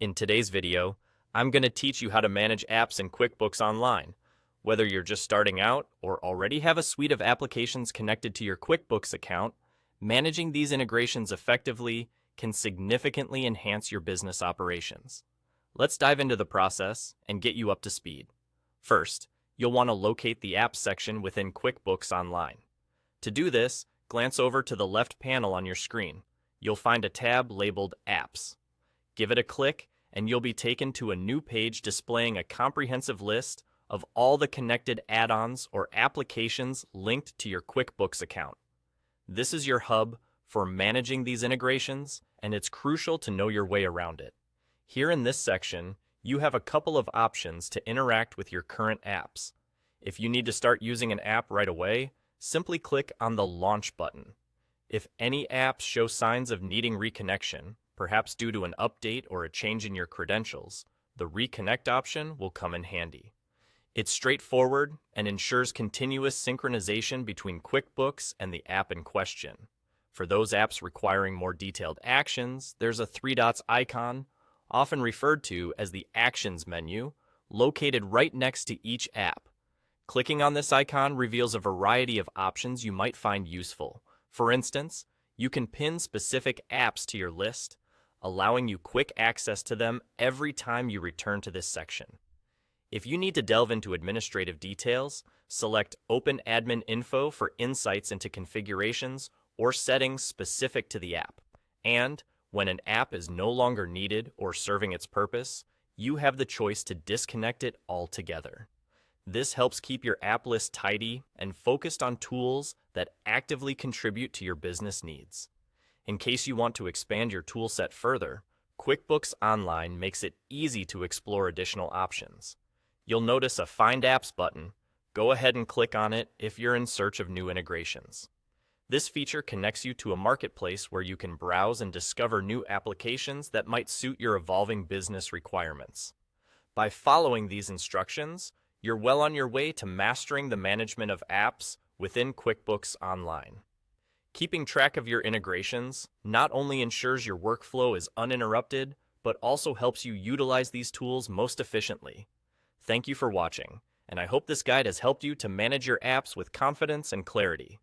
In today's video, I'm going to teach you how to manage apps in QuickBooks Online. Whether you're just starting out or already have a suite of applications connected to your QuickBooks account, managing these integrations effectively can significantly enhance your business operations. Let's dive into the process and get you up to speed. First, you'll want to locate the Apps section within QuickBooks Online. To do this, glance over to the left panel on your screen. You'll find a tab labeled Apps. Give it a click, and you'll be taken to a new page displaying a comprehensive list of all the connected add-ons or applications linked to your QuickBooks account. This is your hub for managing these integrations, and it's crucial to know your way around it. Here in this section, you have a couple of options to interact with your current apps. If you need to start using an app right away, simply click on the Launch button. If any apps show signs of needing reconnection, perhaps due to an update or a change in your credentials, the Reconnect option will come in handy. It's straightforward and ensures continuous synchronization between QuickBooks and the app in question. For those apps requiring more detailed actions, there's a three dots icon, often referred to as the Actions menu, located right next to each app. Clicking on this icon reveals a variety of options you might find useful. For instance, you can pin specific apps to your list, allowing you quick access to them every time you return to this section. If you need to delve into administrative details, select Open Admin Info for insights into configurations or settings specific to the app. And when an app is no longer needed or serving its purpose, you have the choice to disconnect it altogether. This helps keep your app list tidy and focused on tools that actively contribute to your business needs. In case you want to expand your toolset further, QuickBooks Online makes it easy to explore additional options. You'll notice a Find Apps button. Go ahead and click on it if you're in search of new integrations. This feature connects you to a marketplace where you can browse and discover new applications that might suit your evolving business requirements. By following these instructions, you're well on your way to mastering the management of apps within QuickBooks Online. Keeping track of your integrations not only ensures your workflow is uninterrupted, but also helps you utilize these tools most efficiently. Thank you for watching, and I hope this guide has helped you to manage your apps with confidence and clarity.